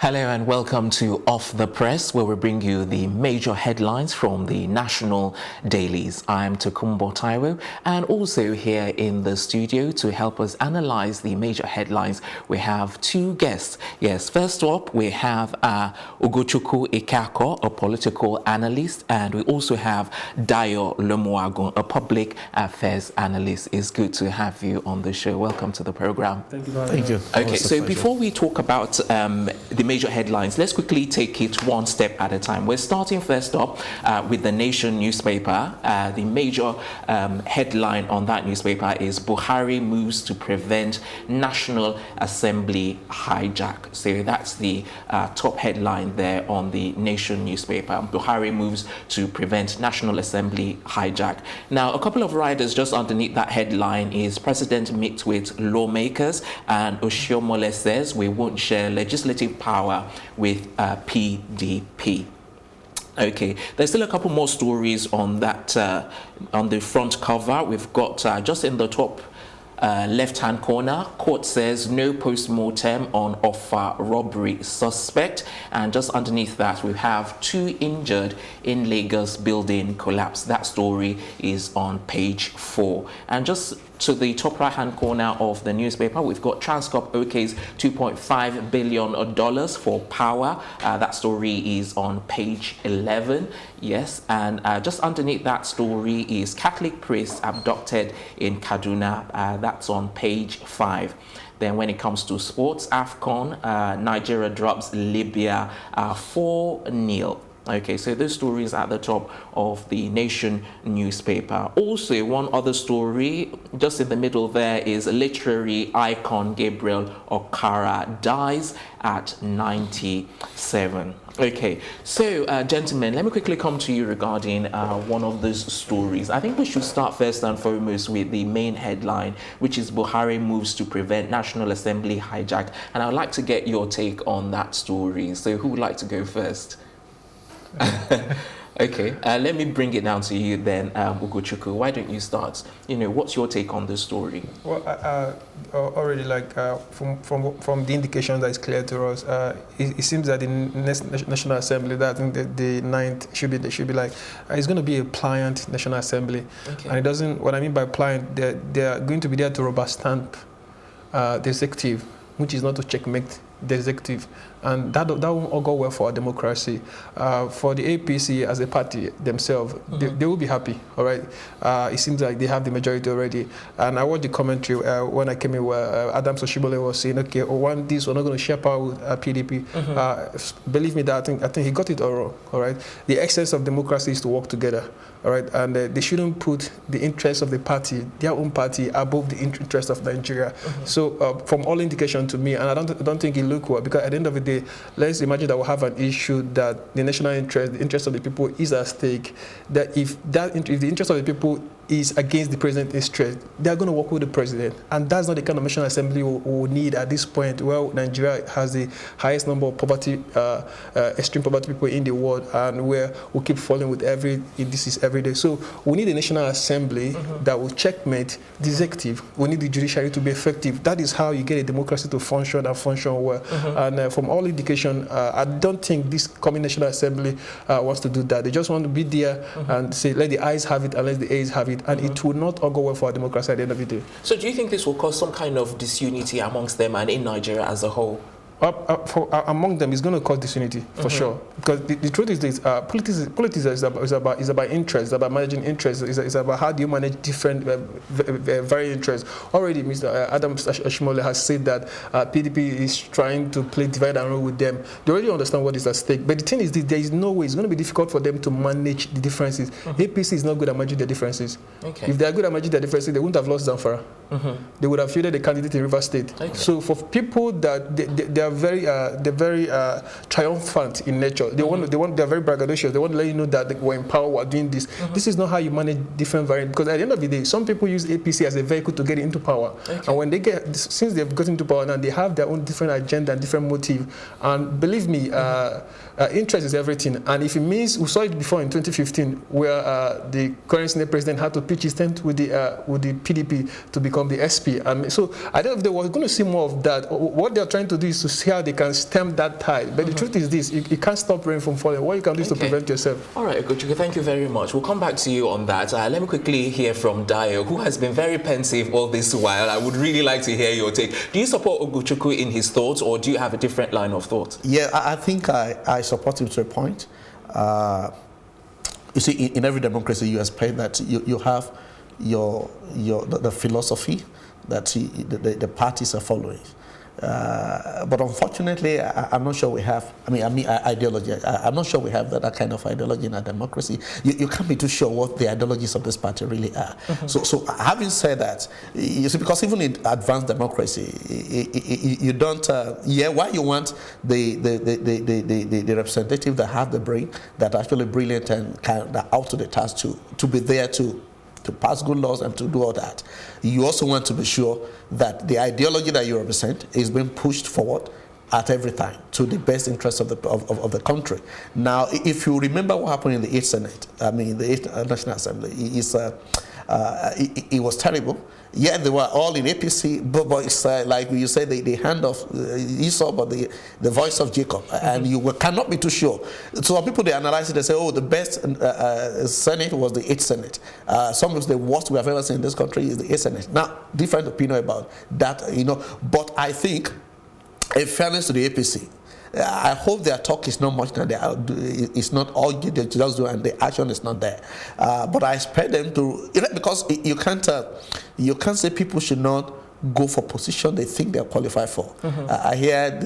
Hello and welcome to Off the Press, where we bring you the major headlines from the national dailies. I'm Tokunbo Taiwo, and also here in the studio to help us analyze the major headlines, we have two guests. Yes, first up, we have Ugochukwu Ikeakor, a political analyst, and we also have Dayo Lomuwagun, a public affairs analyst. It's good to have you on the show. Welcome to the program. Thank you very much. Okay, so before we talk about the major headlines, let's quickly take it one step at a time. We're starting first up with the Nation newspaper. The major headline on that newspaper is Buhari moves to prevent National Assembly hijack. So that's the top headline there on the Nation newspaper. Buhari moves to prevent National Assembly hijack. Now, a couple of riders just underneath that headline is President meets with lawmakers, and Oshiomhole says we won't share legislative power with PDP. Okay, there's still a couple more stories on that, on the front cover. We've got just in the top left-hand corner, court says no post-mortem on Offa robbery suspect, and just underneath that we have 2 injured in Lagos building collapse. That story is on page 4. And just to the top right-hand corner of the newspaper, we've got Transcorp OK's $2.5 billion for power. That story is on page 11. Yes, and just underneath that story is Catholic priest abducted in Kaduna. That's on page 5. Then when it comes to sports, AFCON, Nigeria drops Libya 4-0. Okay, so those stories at the top of the Nation newspaper. Also, one other story just in the middle there is literary icon Gabriel Okara dies at 97. Okay, so gentlemen, let me quickly come to you regarding one of those stories. I think we should start first and foremost with the main headline, which is Buhari moves to prevent National Assembly hijack. And I'd like to get your take on that story. So who would like to go first? Okay, let me bring it down to you then, Ugochukwu. Why don't you start? What's your take on this story? Well, already from the indication that is clear to us, it seems that the next National Assembly, that I think the 9th should be like, it's going to be a pliant National Assembly. Okay. And it doesn't, what I mean by pliant, they are going to be there to rubber stamp the executive, which is not to checkmate the executive, and that won't all go well for our democracy. For the APC as a party themselves, they will be happy, all right? It seems like they have the majority already. And I watched the commentary when I came in where Adams Oshiomhole was saying, okay, we're not going to share power with PDP. Believe me, that I think he got it all wrong, all right? The essence of democracy is to work together, all right? And they shouldn't put the interests of the party, their own party, above the interest of Nigeria. So from all indication to me, and I don't think it look well, because at the end of the day, let's imagine that we have an issue that the national interest, the interest of the people is at stake. That if the interest of the people is against the president's interest, they are going to work with the president, and that's not the kind of National Assembly we need at this point. Well, Nigeria has the highest number of poverty, extreme poverty people in the world, and where we keep falling with every day. So we need a National Assembly that will checkmate the executive. We need the judiciary to be effective. That is how you get a democracy to function and function well. And from all indication, I don't think this coming National Assembly wants to do that. They just want to be there and say, let the ayes have it and let the ayes have it. And it will not all go well for our democracy at the end of the day. So do you think this will cause some kind of disunity amongst them and in Nigeria as a whole? Among them, it's going to cause disunity for sure. Because the truth is this: politics is about interest, it's about managing interests, it's about how do you manage different varying interests. Already, Mr. Adams Oshiomhole has said that PDP is trying to play divide and rule with them. They already understand what is at stake. But the thing is, there is no way. It's going to be difficult for them to manage the differences. APC is not good at managing their differences. Okay. If they are good at managing their differences, they wouldn't have lost Zamfara. They would have fielded the candidate in River State. Okay. So for people that they are very triumphant in nature. They're very braggadocious. They want to let you know that we're in power, we're doing this. This is not how you manage different variants. Because at the end of the day, some people use APC as a vehicle to get into power. Okay. And when since they've gotten into power now, they have their own different agenda and different motive. And believe me, interest is everything. And if it means, we saw it before in 2015, where the current Senate president had to pitch his tent with the PDP to become the SP. So I don't know if they were going to see more of that. What they're trying to do is to see how they can stem that tide. But the truth is this, you can't stop rain from falling. What you can do is to prevent yourself. All right, Ugochukwu, thank you very much. We'll come back to you on that. Let me quickly hear from Dayo, who has been very pensive all this while. I would really like to hear your take. Do you support Ugochukwu in his thoughts, or do you have a different line of thought? Yeah, I think I support him to a point. You see, in every democracy, you expect that you have the philosophy that the parties are following. But unfortunately, I'm not sure we have, ideology. I'm not sure we have that kind of ideology in our democracy. You can't be too sure what the ideologies of this party really are. So having said that, you see, because even in advanced democracy, you don't, why you want the representative that have the brain, that are actually brilliant and kind of out to the task to be there to pass good laws and to do all that. You also want to be sure that the ideology that you represent is being pushed forward at every time to the best interest of the country. Now, if you remember what happened in the 8th Senate, the 8th National Assembly, it was terrible. Yeah, they were all in APC, but it's like you say, the hand of Esau, but the voice of Jacob, and you cannot be too sure. So some people, they analyze it, they say, oh, the best Senate was the 8th Senate. Some of the worst we have ever seen in this country is the 8th Senate. Now, different opinion about that, but I think, in fairness to the APC, I hope their talk is not much than it's not all they just do, and the action is not there. But I expect them to, because you can't say people should not go for position they think they're qualified for. I hear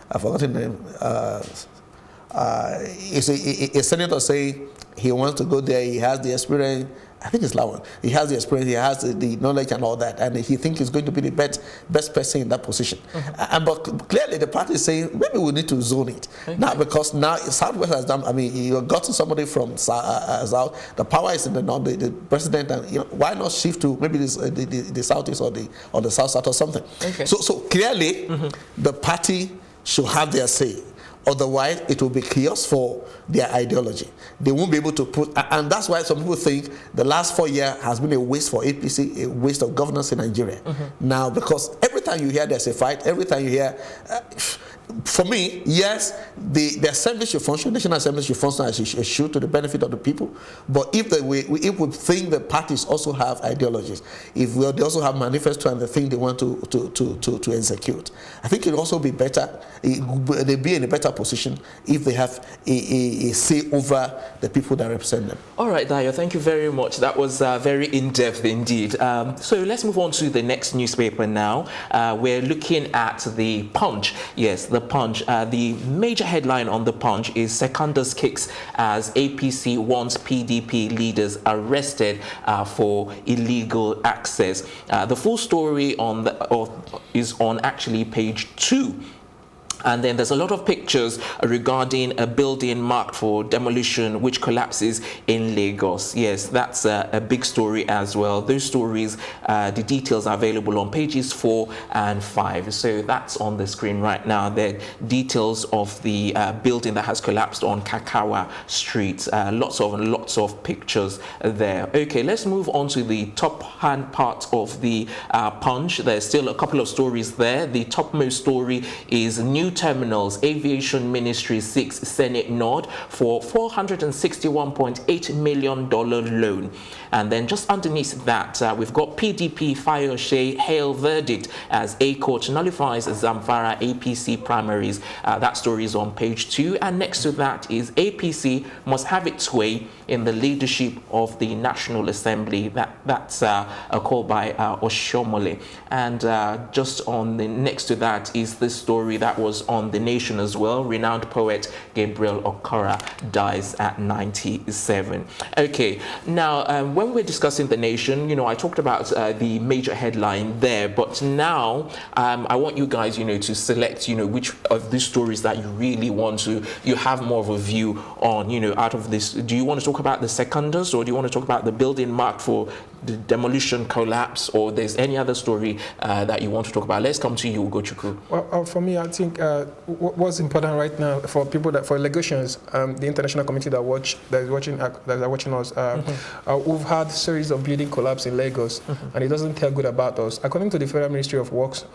I've forgotten the name. A senator saying he wants to go there. He has the experience. I think it's Lawan. He has the experience, he has the knowledge and all that, and he thinks he's going to be the best person in that position. But clearly the party is saying, maybe we need to zone it. Now, because now Southwest has done, you've gotten somebody from South, the power is in the North, the president, and why not shift to maybe the Southeast or the South or something. So clearly, the party should have their say. Otherwise, it will be chaos for their ideology. They won't be able to put, and that's why some people think the last 4 years has been a waste for APC, a waste of governance in Nigeria. Now, because every time you hear there's a fight, every time you hear, for me, yes, the assembly should function, National Assembly should function as it should to the benefit of the people. But if we think the parties also have ideologies, if they also have manifesto and the thing they want to execute, I think it will also be better, they'll be in a better position if they have a say over the people that represent them. All right, Dayo, thank you very much. That was very in-depth indeed. So let's move on to the next newspaper now. We're looking at the Punch. Yes, the Punch. The major headline on the Punch is Secondus kicks as APC wants PDP leaders arrested for illegal access. The full story is on actually page 2. And then there's a lot of pictures regarding a building marked for demolition which collapses in Lagos. Yes, that's a big story as well. Those stories, the details are available on pages 4 and 5. So that's on the screen right now. The details of the building that has collapsed on Kakawa Street. Lots of pictures there. Okay, let's move on to the top hand part of the Punch. There's still a couple of stories there. The topmost story is new terminals, Aviation Ministry seeks Senate nod for $461.8 million loan. And then just underneath that, we've got PDP Fayose hail verdict as Ikeakor nullifies Zamfara APC primaries. That story is on page 2. And next to that is APC must have its way in the leadership of the National Assembly. That's a call by Oshomole. And just on the next to that is the story that was on The Nation as well. Renowned poet Gabriel Okora dies at 97. Okay, now when we're discussing The Nation, I talked about the major headline there, but now I want you guys, to select, which of these stories that you really want you have more of a view on, out of this. Do you want to talk about the Secondus, or do you want to talk about the building marked for the demolition collapse, or there's any other story that you want to talk about. Let's come to you, Ugochukwu. Well, for me, I think what's important right now for people for Lagosians, the international community that are watching us, we've had series of building collapse in Lagos, and it doesn't tell good about us. According to the Federal Ministry of Works,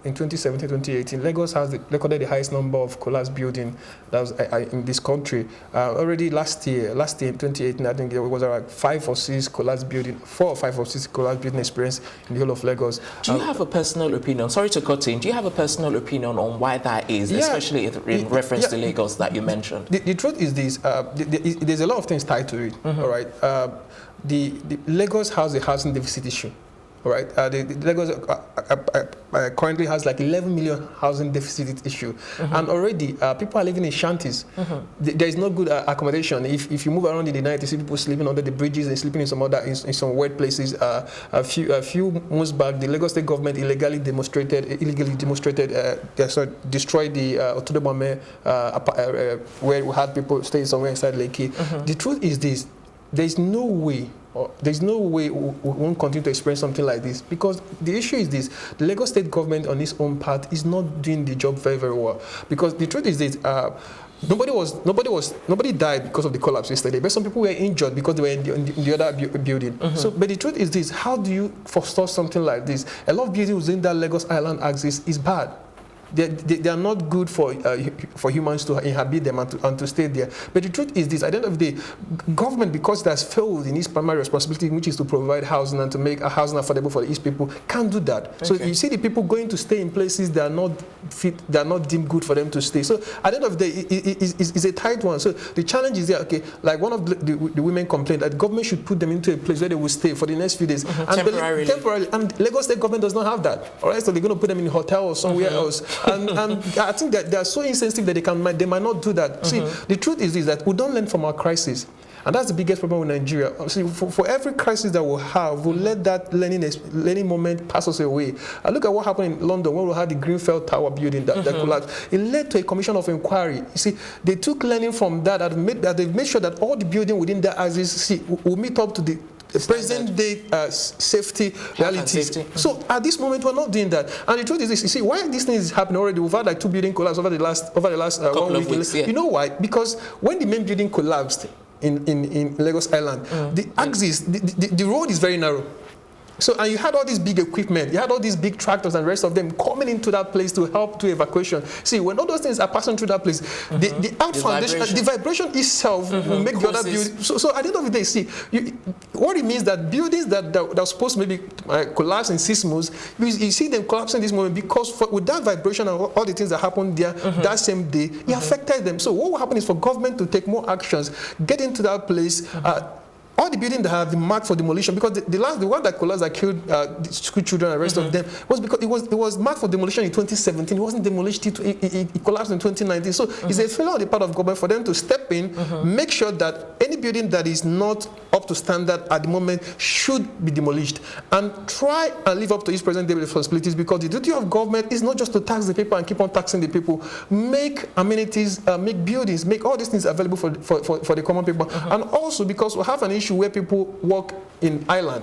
in 2017-2018, Lagos has recorded the highest number of collapsed buildings that was in this country. Already last year in 2018, I think there was around 5 or 6 collapsed buildings, 4 or 5 or 6 collapsed building experience in the whole of Lagos. Do you have a personal opinion? Sorry to cut in. Do you have a personal opinion on why that is, especially in reference to Lagos that you mentioned? The truth is this: there's a lot of things tied to it. All right, the Lagos has a housing deficit issue. All right, the Lagos currently has like 11 million housing deficit issue, and already people are living in shanties. There is no good accommodation. If you move around in the night, you see people sleeping under the bridges and sleeping in some weird places. A few months back, the Lagos State government illegally destroyed the Otudobame, where we had people staying somewhere inside Lekki. The truth is this: there's no way we won't continue to experience something like this, because the issue is this: the Lagos State government on its own part is not doing the job very, very well. Because the truth is this: nobody died because of the collapse yesterday, but some people were injured because they were in the other building. So, but the truth is this: how do you forestall something like this? A lot of buildings within that Lagos Island axis is bad. They are not good for humans to inhabit them and to stay there. But the truth is this: at the end of the day, government, because it has failed in its primary responsibility, which is to provide housing and to make a housing affordable for its people, can't do that. Okay. So you see the people going to stay in places that are not fit, that are not deemed good for them to stay. So at the end of the day, it's a tight one. So the challenge is there. Okay, like one of the women complained that government should put them into a place where they will stay for the next few days. Temporarily. And Lagos State government does not have that. All right, so they're going to put them in a hotel or somewhere else. And I think that they are so insensitive that they might not do that. See, the truth is that we don't learn from our crisis. And that's the biggest problem with Nigeria. See, for every crisis that we'll have, we'll let that learning moment pass us away. I look at what happened in London when we had the Grenfell Tower building that collapsed. It led to a commission of inquiry. You see, they took learning from that they've made sure that all the building within that axis will meet up to the present day safety realities. So at this moment, we're not doing that. And the truth is this: you see, why this thing is happening already? We've had like 2 buildings collapse over the last 1 week. Weeks, yeah. You know why? Because when the main building collapsed in Lagos Island, the axis, the road is very narrow. So, and you had all these big equipment, you had all these big tractors and the rest of them coming into that place to help to evacuation. See, when all those things are passing through that place, the foundation, the vibration itself will make the other building. So at the end of the day, see, what it means that buildings that are supposed to maybe collapse in 6 months, you see them collapsing this moment because with that vibration and all the things that happened there that same day, it affected them. So what will happen is for government to take more actions, get into that place. All the buildings that have been marked for demolition, because the one that collapsed that killed the school children and the rest of them was because it was marked for demolition in 2017. It wasn't demolished. It collapsed in 2019. So it's a failure on the part of government for them to step in, make sure that any building that is not up to standard at the moment should be demolished, and try and live up to its present day responsibilities. Because the duty of government is not just to tax the people and keep on taxing the people. Make amenities, make buildings, make all these things available for the common people, and also because we have an issue where people work in Ireland.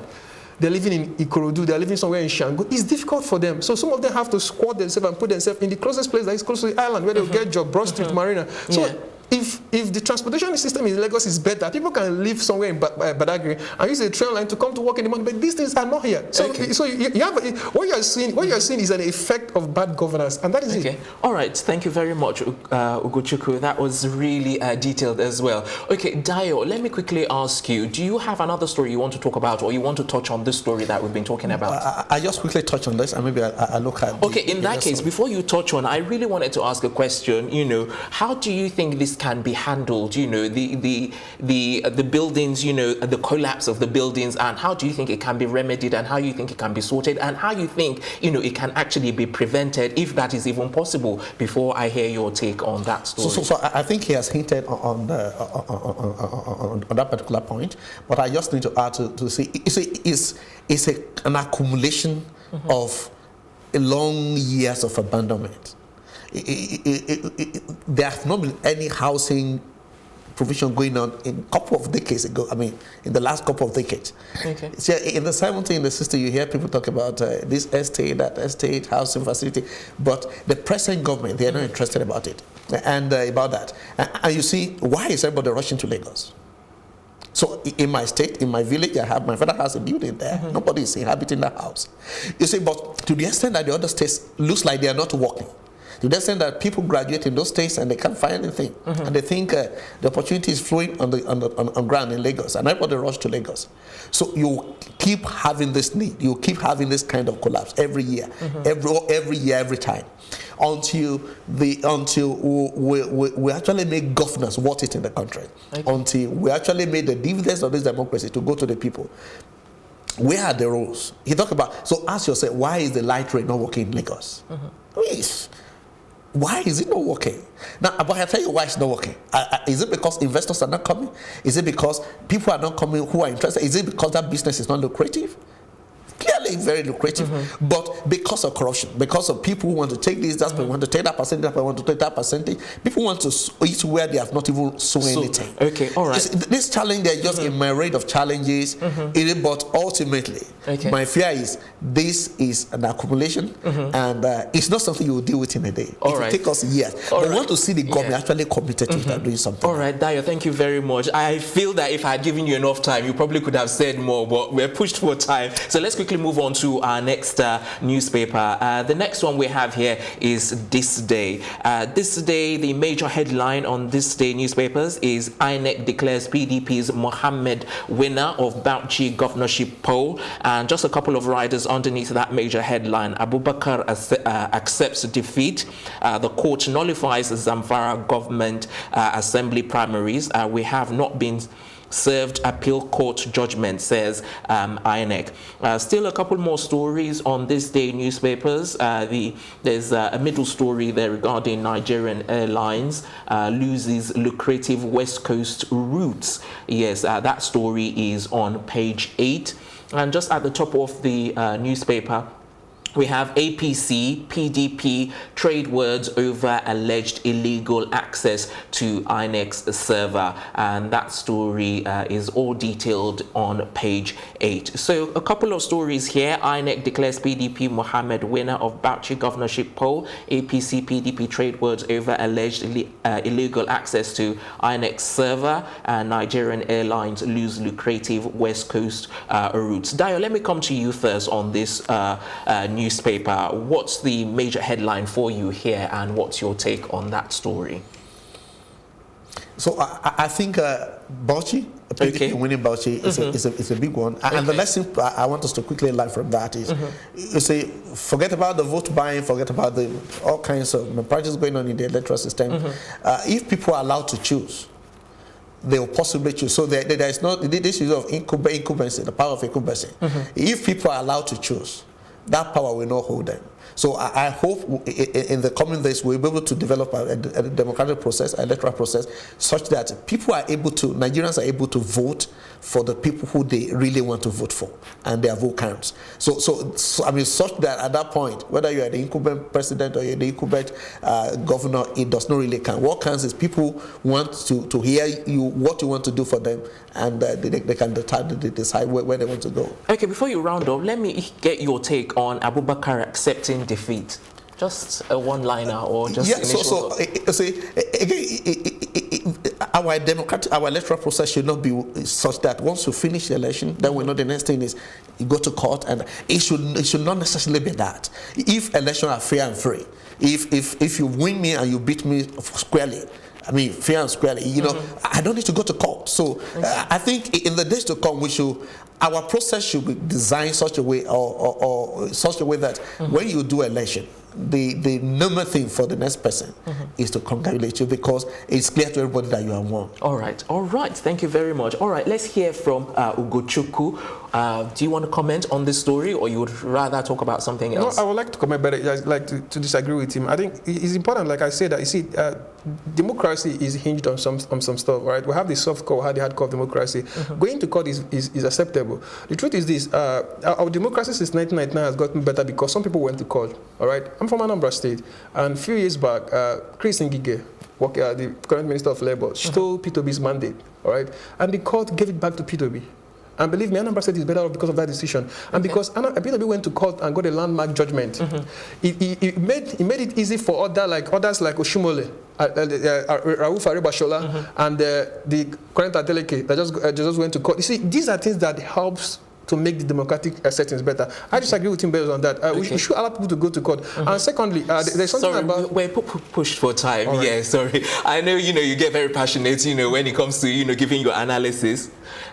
They're living in Ikorodu, they're living somewhere in Shango. It's difficult for them. So some of them have to squat themselves and put themselves in the closest place that is close to the island where they'll get a job, Broad Street, Marina. So if the transportation system in Lagos is better, people can live somewhere in Badagry and use a train line to come to work in the morning. But these things are not here. So, so you have what you are seeing is an effect of bad governance, and that is it. All right. Thank you very much, Ugochukwu. That was really detailed as well. Okay, Dayo, let me quickly ask you: do you have another story you want to talk about, or you want to touch on this story that we've been talking about? I just quickly touch on this, and maybe I look at. Okay, in that case, before you touch on, I really wanted to ask a question. You know, how do you think this can be handled? You know, the buildings, you know, the collapse of the buildings, and how do you think it can be remedied, and how you think it can be sorted, and how you think, you know, it can actually be prevented, if that is even possible, before I hear your take on that story. So I think he has hinted on that particular point, but I just need to add to say it's an accumulation of long years of abandonment. There have not been any housing provision going on in a couple of decades ago. I mean, in the last couple of decades. Okay. So in the 70s, in the 60s, you hear people talk about this estate, that estate, housing facility, but the present government, they are not interested about it and about that. And you see, why is everybody rushing to Lagos? So in my state, in my village, my father has a building there. Nobody is inhabiting that house. You see, but to the extent that the other states looks like they are not working, to the extent that people graduate in those states and they can't find anything, and they think the opportunity is flowing on ground in Lagos, and everybody rush to Lagos. So you keep having this need, you keep having this kind of collapse every year, every year, every time, until we actually make governance worth it in the country, until we actually made the dividends of this democracy to go to the people. Where are the rules? You talk about, so ask yourself, why is the light rail not working in Lagos? Please. Why is it not working? Now, but I'll tell you why it's not working. Is it because investors are not coming? Is it because people are not coming who are interested? Is it because that business is not lucrative? Clearly very lucrative, but because of corruption, because of people who want to take this, that want to take that percentage, that want to take that percentage, people want to eat where they have not even sown anything. Okay, all right. This challenge, they're just in my rate of challenges, but ultimately, my fear is this is an accumulation, and it's not something you will deal with in a day. It will take us years. But we want to see the government actually committed to that, doing something. All right, Dayo, thank you very much. I feel that if I had given you enough time, you probably could have said more, but we're pushed for time. So let's quickly move on to our next newspaper. The next one we have here is This Day. This Day, the major headline on This Day newspapers is INEC declares PDP's Mohammed winner of Bauchi governorship poll. And just a couple of riders underneath that major headline. Abubakar accepts defeat. The court nullifies the Zamfara government assembly primaries. We have not been served appeal court judgment, says INEC. Still a couple more stories on This Day newspapers. There's a middle story there regarding Nigerian Airlines loses lucrative West Coast routes. Yes, that story is on page 8. And just at the top of the newspaper, we have APC, PDP, trade words over alleged illegal access to INEC's server. And that story is all detailed on page 8. So a couple of stories here. INEC declares PDP Mohammed winner of Bauchi governorship poll. APC, PDP, trade words over alleged illegal access to INEC's server. And Nigerian Airlines lose lucrative West Coast routes. Dayo, let me come to you first on this newspaper. What's the major headline for you here, and what's your take on that story? So I think Bauchi, winning Bauchi is a big one. And the lesson I want us to quickly learn from that is, you say, forget about the vote buying, forget about all kinds of practices going on in the electoral system. If people are allowed to choose, they will possibly choose. So there is not this issue of incumbency, the power of incumbency. If people are allowed to choose, that power will not hold them. So I hope in the coming days we'll be able to develop a democratic process, an electoral process, such that people are able to, Nigerians are able to vote for the people who they really want to vote for, and their vote counts. So I mean, such that at that point, whether you are the incumbent president or you're the incumbent governor, it does not really count. What counts is people want to hear you, what you want to do for them, and they can decide where they want to go. Okay, before you round up, let me get your take on Abubakar accepting defeat. Just a one-liner or just initial our electoral process should not be such that once you finish the election, then we know the next thing is you go to court, and it should not necessarily be that. If elections are fair and free, if you win me and you beat me squarely, I mean, fair and squarely, you know, I don't need to go to court. So I think in the days to come, our process should be designed such a way, or such a way that when you do election, the number thing for the next person is to congratulate you, because it's clear to everybody that you are won. All right. Thank you very much. All right, let's hear from Ugochukwu. Do you want to comment on this story, or you would rather talk about something else? No, I would like to comment, but I'd like to disagree with him. I think it's important, like I said, that you see, democracy is hinged on some stuff, right? We have the soft core, we have the hard core of democracy. Going to court is acceptable. The truth is this: our democracy since 1999 has gotten better because some people went to court. All right, I'm from Anambra State, and a few years back, Chris Ngige, the current Minister of Labour, stole P2B's mandate, all right? And the court gave it back to P2B. And believe me, Anambra State is better off because of that decision. And because P2B went to court and got a landmark judgment, it made it easy for others like Oshimole, Rauf Arebashola, and the current Adeleke that just went to court. You see, these are things that helps to make the democratic settings better. I disagree with him based on that. We should allow people to go to court. And secondly, there's something about... We're pushed for time. Right. Yeah, sorry. I know, you get very passionate, when it comes to, giving your analysis.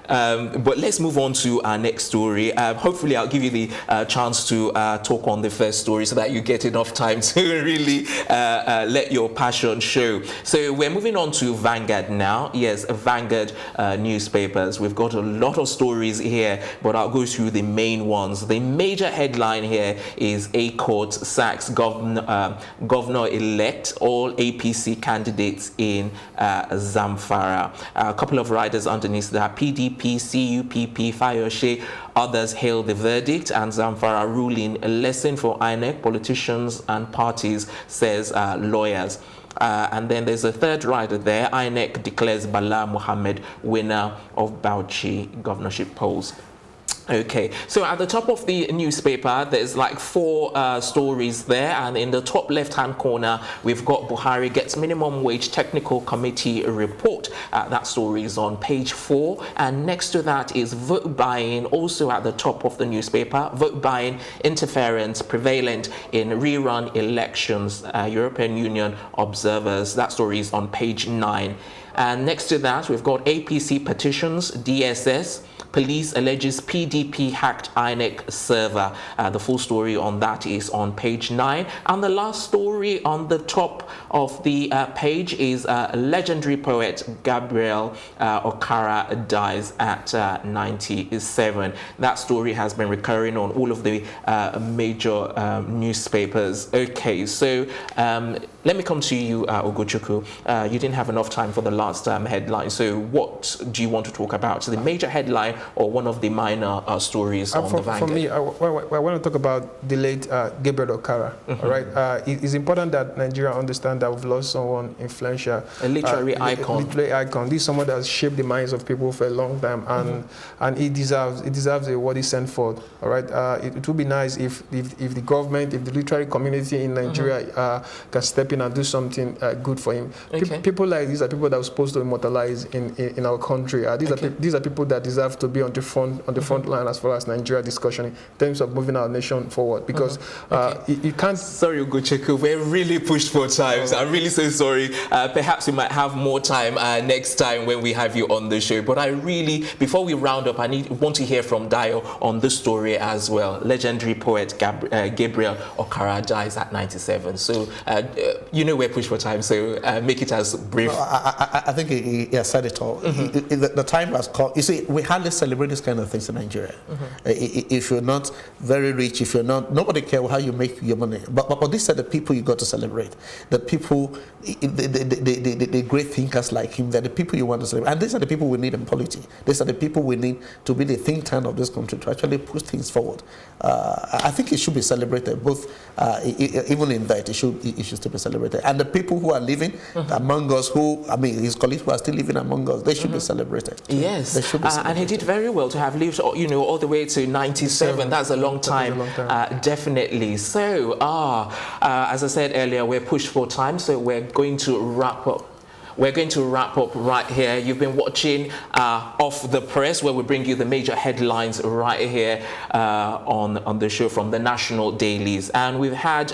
But let's move on to our next story. Hopefully, I'll give you the chance to talk on the first story so that you get enough time to really let your passion show. So we're moving on to Vanguard now. Yes, Vanguard newspapers. We've got a lot of stories here, but I'll go through the main ones. The major headline here is Ikeakor sacks governor-elect, all APC candidates in Zamfara. A couple of riders underneath that, PDP, CUPP, Fayoshe, others hail the verdict, and Zamfara ruling a lesson for INEC, politicians and parties, says lawyers. And then there's a third rider there. INEC declares Bala Mohammed winner of Bauchi governorship polls. Okay, so at the top of the newspaper, there's like 4 stories there, and in the top left-hand corner, we've got Buhari gets minimum wage technical committee report. That story is on page 4, and next to that is vote buying, also at the top of the newspaper. Vote buying interference prevalent in rerun elections. European Union observers. That story is on page 9. And next to that, we've got APC petitions, DSS. Police alleges PDP hacked INEC server. The full story on that is on page 9. And the last story on the top of the page is legendary poet Gabriel Okara dies at 97. That story has been recurring on all of the major newspapers. Okay, so let me come to you, Ugochukwu. You didn't have enough time for the last headline. So what do you want to talk about? So the major headline or one of the minor stories on the Vanguard? For me, I want to talk about the late Gabriel Okara. All right, it's important that Nigeria understand that we've lost someone influential, a literary icon. Literary icon. This is someone that has shaped the minds of people for a long time, and it deserves a worthy send forth. All right, it would be nice if the government, if the literary community in Nigeria can step in and do something good for him. Okay. People like these are people that are supposed to immortalize in our country. These are people that deserve to be on the front line as far as Nigeria discussion in terms of moving our nation forward, because you can't... Sorry, Ugochukwu, we're really pushed for time. So I'm really so sorry. Perhaps we might have more time next time when we have you on the show. But I really, before we round up, want to hear from Dayo on this story as well. Legendary poet Gabriel Okara dies at 97. So we're pushed for time. So make it as brief. No, I think he has said it all. The time has come. You see, we hardly celebrate this kind of things in Nigeria. If you're not very rich, if you're not, nobody cares how you make your money. But these are the people you got to celebrate. The people, the great thinkers like him, they're the people you want to celebrate. And these are the people we need in politics. These are the people we need to be the think tank of this country, to actually push things forward. I think it should be celebrated, both, even in that, it should still be celebrated. And the people who are living among us, his colleagues who are still living among us, they should be celebrated. Yes, they should be celebrated. And he did very well to have lived, all the way to 97. That's a long time, definitely. So, as I said earlier, we're pushed for time, so we're going to wrap up. We're going to wrap up right here. You've been watching Off the Press, where we bring you the major headlines right here on the show from the national dailies. And we've had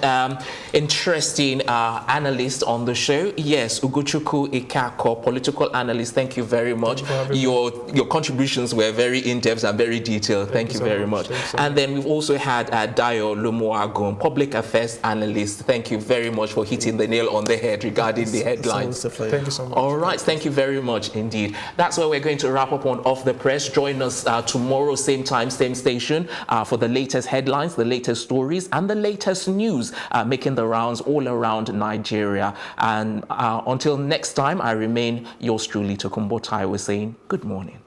interesting analysts on the show. Yes, Ugochukwu Ikeakor, political analyst. Thank you very much. Your contributions were very in-depth and very detailed. Thank you very much. And then we've also had Dayo Lomuwagun, public affairs analyst. Thank you very much for hitting the nail on the head regarding the headlines. Thank you so much. All right, thank you very much indeed. That's where we're going to wrap up on Off the Press. Join us tomorrow, same time, same station, for the latest headlines, the latest stories, and the latest news making the rounds all around Nigeria. And until next time, I remain yours truly, Tokunbo Taiwo, saying good morning.